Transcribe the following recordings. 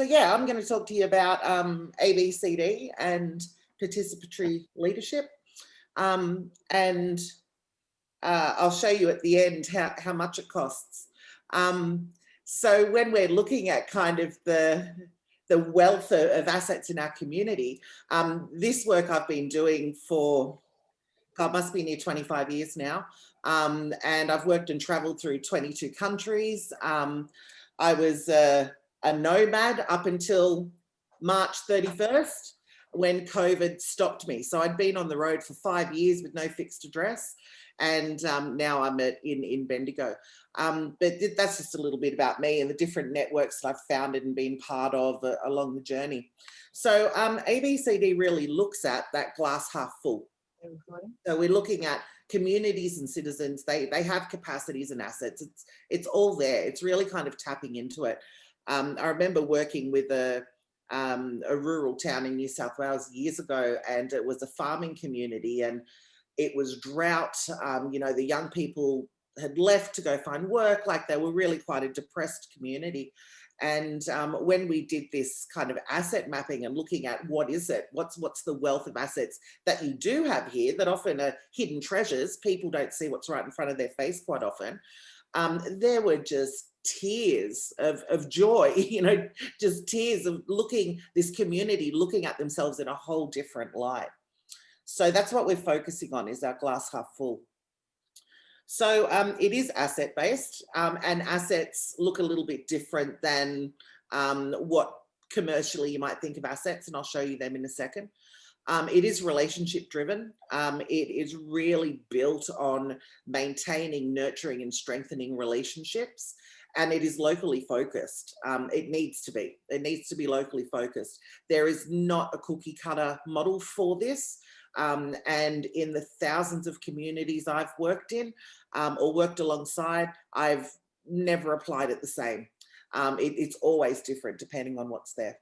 yeah, I'm going to talk to you about ABCD and participatory leadership. And I'll show you at the end how much it costs. So when we're looking at kind of the wealth of assets in our community, this work I've been doing for, God, must be near 25 years now. And I've worked and traveled through 22 countries. I was a nomad up until March 31st when COVID stopped me. So I'd been on the road for 5 years with no fixed address. And now I'm in Bendigo. But that's just a little bit about me and the different networks that I've founded and been part of along the journey. So ABCD really looks at that glass half full. So we're looking at communities and citizens. They have capacities and assets. It's all there. It's really kind of tapping into it. I remember working with a rural town in New South Wales years ago, and it was a farming community, and it was drought. You know, the young people had left to go find work. Like, they were really quite a depressed community. And when we did this kind of asset mapping and looking at what is it, what's the wealth of assets that you do have here that often are hidden treasures, people don't see what's right in front of their face quite often. There were just tears of joy, you know, just tears of this community looking at themselves in a whole different light. So that's what we're focusing on, is our glass half full. So it is asset-based, and assets look a little bit different than what commercially you might think of assets, and I'll show you them in a second. It is relationship-driven. It is really built on maintaining, nurturing, and strengthening relationships, and it is locally focused. It needs to be. It needs to be locally focused. There is not a cookie-cutter model for this. And in the thousands of communities I've worked in or worked alongside, I've never applied it the same. It's always different depending on what's there.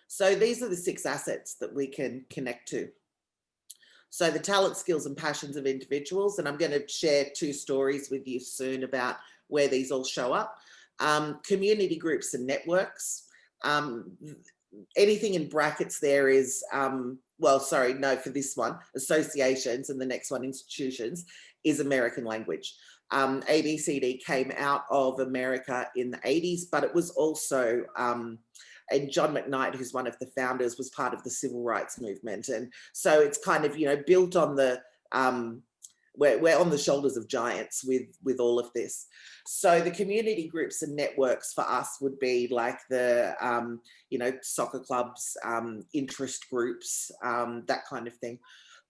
So these are the 6 assets that we can connect to. So the talent, skills and passions of individuals, and I'm going to share 2 stories with you soon about where these all show up. Community groups and networks. Anything in brackets there is, well, sorry, no, for this one, associations, and the next one, institutions, is American language. ABCD came out of America in the 80s, but it was also, and John McKnight, who's one of the founders, was part of the civil rights movement. And so it's kind of, you know, built on the, we're on the shoulders of giants with all of this. So the community groups and networks for us would be like the, you know, soccer clubs, interest groups, that kind of thing.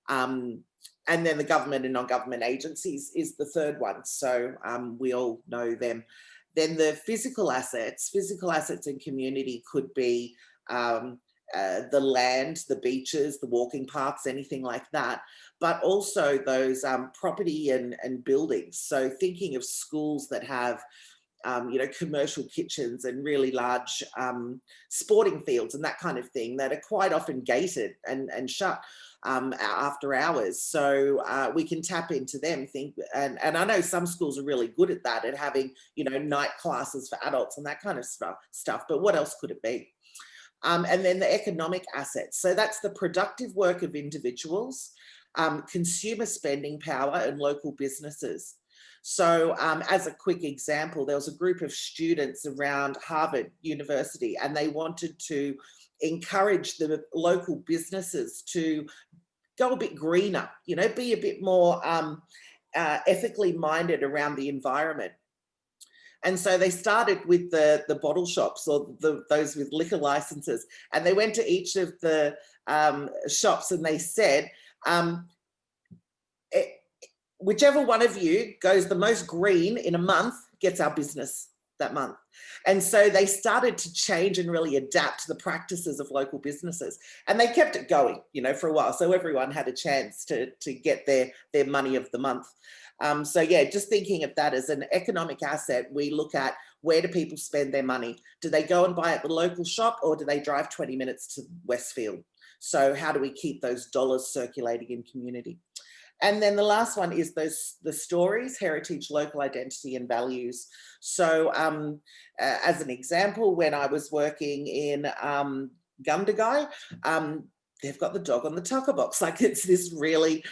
And then the government and non-government agencies is the third one. So we all know them. Then the physical assets in community could be the land, the beaches, the walking paths, anything like that, but also those property and buildings. So thinking of schools that have, you know, commercial kitchens and really large sporting fields and that kind of thing that are quite often gated and shut after hours. So we can tap into them, and I know some schools are really good at that, at having, you know, night classes for adults and that kind of stuff, but what else could it be? And then the economic assets. So that's the productive work of individuals, consumer spending power, and local businesses. So as a quick example, there was a group of students around Harvard University, and they wanted to encourage the local businesses to go a bit greener, you know, be a bit more ethically minded around the environment. And so they started with the bottle shops, or those with liquor licenses, and they went to each of the shops and they said, whichever one of you goes the most green in a month gets our business that month. And so they started to change and really adapt the practices of local businesses, and they kept it going, you know, for a while. So everyone had a chance to get their money of the month. So yeah, just thinking of that as an economic asset, we look at, where do people spend their money? Do they go and buy at the local shop, or do they drive 20 minutes to Westfield? So how do we keep those dollars circulating in community? And then the last one is the stories, heritage, local identity and values. So as an example, when I was working in Gundagai, they've got the dog on the tucker box. Like it's this really,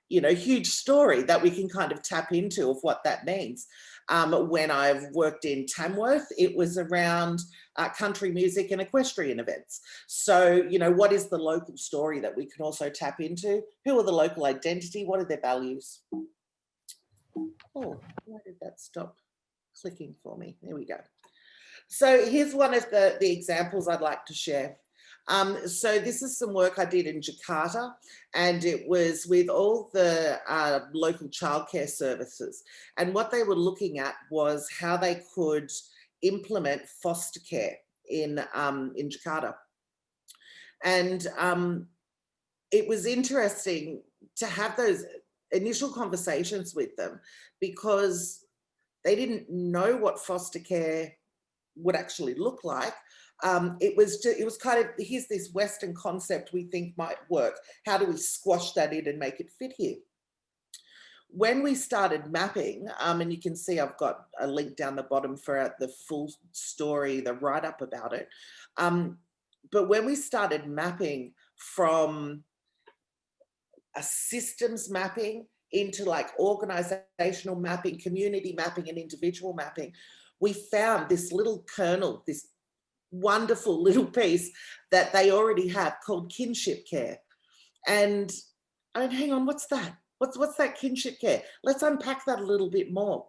you know, huge story that we can kind of tap into of what that means. When I've worked in Tamworth, it was around country music and equestrian events. So, you know, what is the local story that we can also tap into? Who are the local identity? What are their values? Oh, why did that stop clicking for me? There we go. So here's one of the examples I'd like to share. So this is some work I did in Jakarta, and it was with all the local childcare services. And what they were looking at was how they could implement foster care in Jakarta. And it was interesting to have those initial conversations with them, because they didn't know what foster care would actually look like. It was kind of, here's this Western concept we think might work. How do we squash that in and make it fit here? When we started mapping, and you can see I've got a link down the bottom for the full story, the write-up about it. But when we started mapping from a systems mapping into like organizational mapping, community mapping and individual mapping, we found this little kernel, this wonderful little piece that they already have called Kinship Care. And I mean, hang on, what's that? What's that Kinship Care? Let's unpack that a little bit more.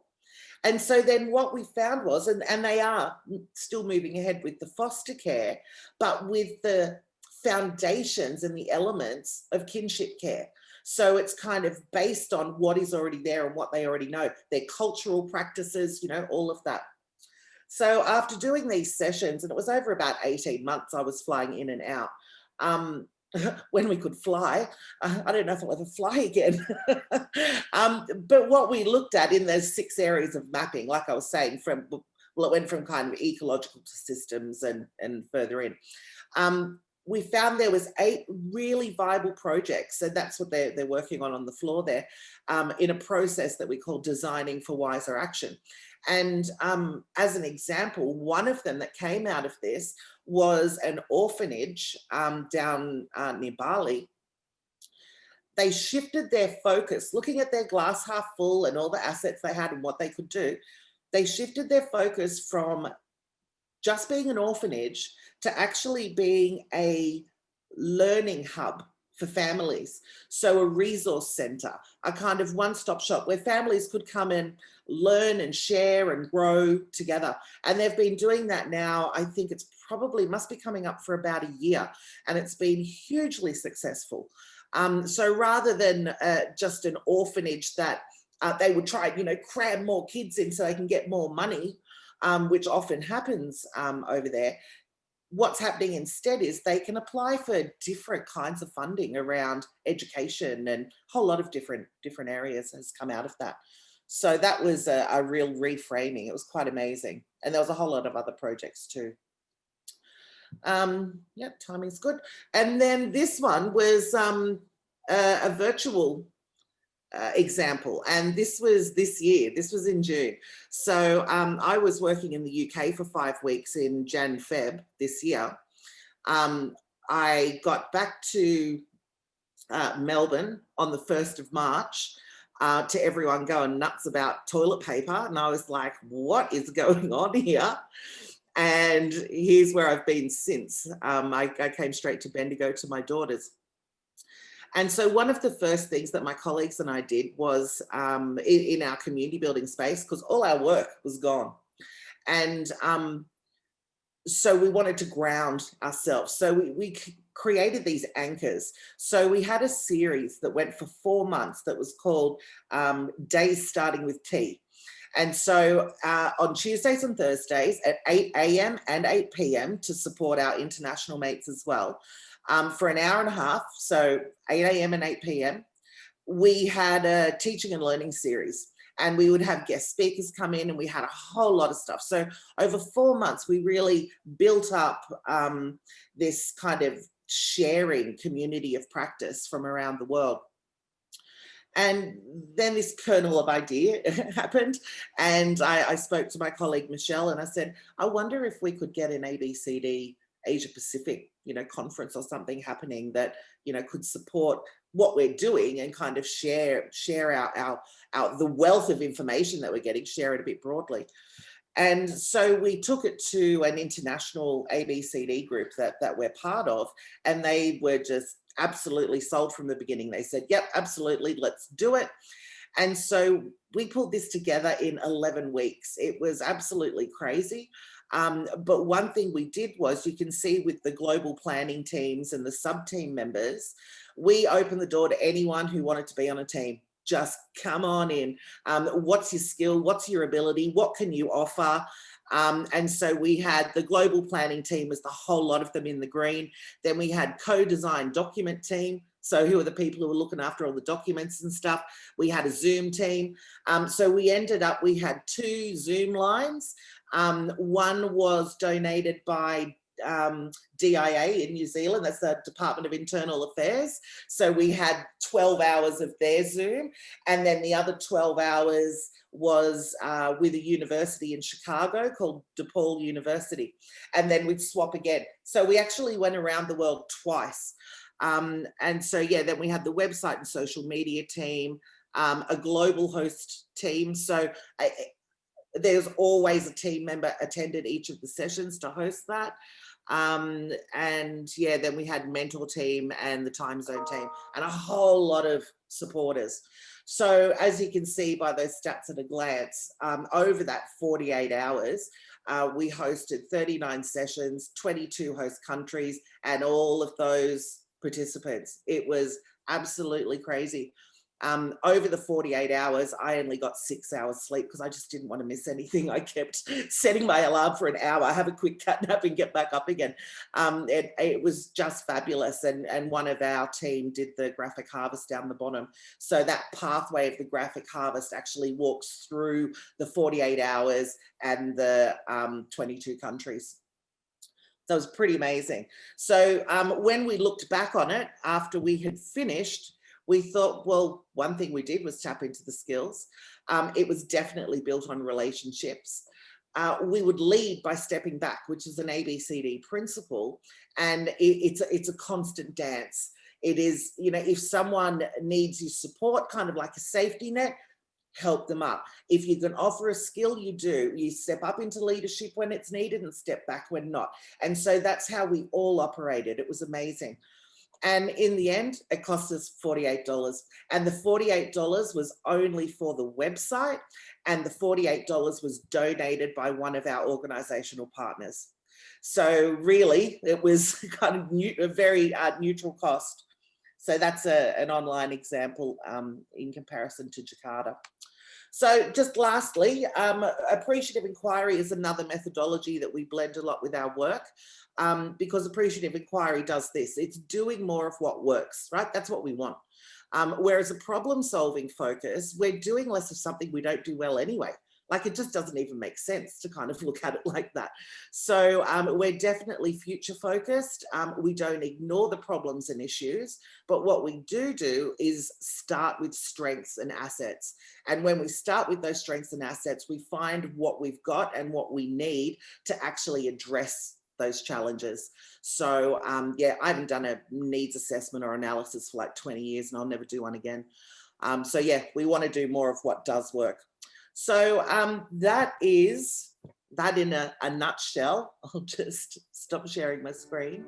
And so then what we found was, and they are still moving ahead with the foster care, but with the foundations and the elements of kinship care. So it's kind of based on what is already there and what they already know, their cultural practices, you know, all of that. So after doing these sessions, and it was over about 18 months, I was flying in and out. When we could fly, I don't know if I'll ever fly again. But what we looked at in those 6 areas of mapping, like I was saying, well, it went from kind of ecological to systems and further in. We found there was 8 really viable projects, and that's what they're working on the floor there, in a process that we call designing for wiser action. And as an example, one of them that came out of this was an orphanage down near Bali. They shifted their focus, looking at their glass half full and all the assets they had and what they could do. They shifted their focus from just being an orphanage to actually being a learning hub for families. So a resource center, a kind of one-stop shop where families could come and learn and share and grow together. And they've been doing that now, I think it's probably must be coming up for about a year, and it's been hugely successful. So rather than just an orphanage that they would try, you know, cram more kids in so they can get more money, which often happens over there, what's happening instead is they can apply for different kinds of funding around education, and a whole lot of different areas has come out of that. So that was a real reframing. It was quite amazing. And there was a whole lot of other projects too. Yeah, timing's good. And then this one was a virtual example, and this was this year. This was in June. So I was working in the UK for 5 weeks in Jan-Feb this year. I got back to Melbourne on the 1st of March to everyone going nuts about toilet paper, and I was like, what is going on here? And here's where I've been since. I came straight to Bendigo to my daughters. And so one of the first things that my colleagues and I did was in our community building space, because all our work was gone. And so we wanted to ground ourselves. So we created these anchors. So we had a series that went for 4 months that was called Days Starting with Tea. And so on Tuesdays and Thursdays at 8 a.m. and 8 p.m. to support our international mates as well, for an hour and a half, so 8 a.m. and 8 p.m., we had a teaching and learning series, and we would have guest speakers come in, and we had a whole lot of stuff. So over 4 months, we really built up this kind of sharing community of practice from around the world. And then this kernel of idea happened, and I spoke to my colleague Michelle, and I said, I wonder if we could get an ABCD Asia Pacific, conference or something happening that, could support what we're doing and kind of share our the wealth of information that we're getting, share it a bit broadly. And so we took it to an international ABCD group that we're part of, and they were just absolutely sold from the beginning. They said, yep, absolutely, let's do it. And so we pulled this together in 11 weeks. It was absolutely crazy. But one thing we did was, you can see with the global planning teams and the sub-team members, we opened the door to anyone who wanted to be on a team. Just come on in. What's your skill? What's your ability? What can you offer? And so we had the global planning team, was the whole lot of them in the green. Then we had co-design document team. So who are the people who were looking after all the documents and stuff? We had a Zoom team. So we had 2 Zoom lines. One was donated by DIA in New Zealand, that's the Department of Internal Affairs. So we had 12 hours of their Zoom, and then the other 12 hours was with a university in Chicago called DePaul University, and then we'd swap again. So we actually went around the world twice. And so, yeah, then we had the website and social media team, a global host team. So there's always a team member attended each of the sessions to host that. And yeah, then we had mentor team and the time zone team and a whole lot of supporters. So as you can see by those stats at a glance, over that 48 hours, we hosted 39 sessions, 22 host countries, and all of those participants. It was absolutely crazy. Over the 48 hours, I only got 6 hours sleep because I just didn't want to miss anything. I kept setting my alarm for an hour, have a quick cat nap and get back up again. It was just fabulous. And one of our team did the graphic harvest down the bottom. So that pathway of the graphic harvest actually walks through the 48 hours and the 22 countries. So it was pretty amazing. So when we looked back on it after we had finished, we thought, well, one thing we did was tap into the skills. It was definitely built on relationships. We would lead by stepping back, which is an ABCD principle, and it's a constant dance. It is, if someone needs your support, kind of like a safety net, help them up. If you can offer a skill, you do. You step up into leadership when it's needed and step back when not. And so that's how we all operated. It was amazing. And in the end, it cost us $48. And the $48 was only for the website, and the $48 was donated by one of our organizational partners. So really, it was kind of a very neutral cost. So that's an online example in comparison to Jakarta. So just lastly, appreciative inquiry is another methodology that we blend a lot with our work, because appreciative inquiry does this. It's doing more of what works, right? That's what we want. Whereas a problem-solving focus, we're doing less of something we don't do well anyway. Like, it just doesn't even make sense to kind of look at it like that. So we're definitely future focused. We don't ignore the problems and issues, but what we do is start with strengths and assets. And when we start with those strengths and assets, we find what we've got and what we need to actually address those challenges. So yeah, I haven't done a needs assessment or analysis for like 20 years, and I'll never do one again. So yeah, we want to do more of what does work. So that is that in a nutshell. I'll just stop sharing my screen.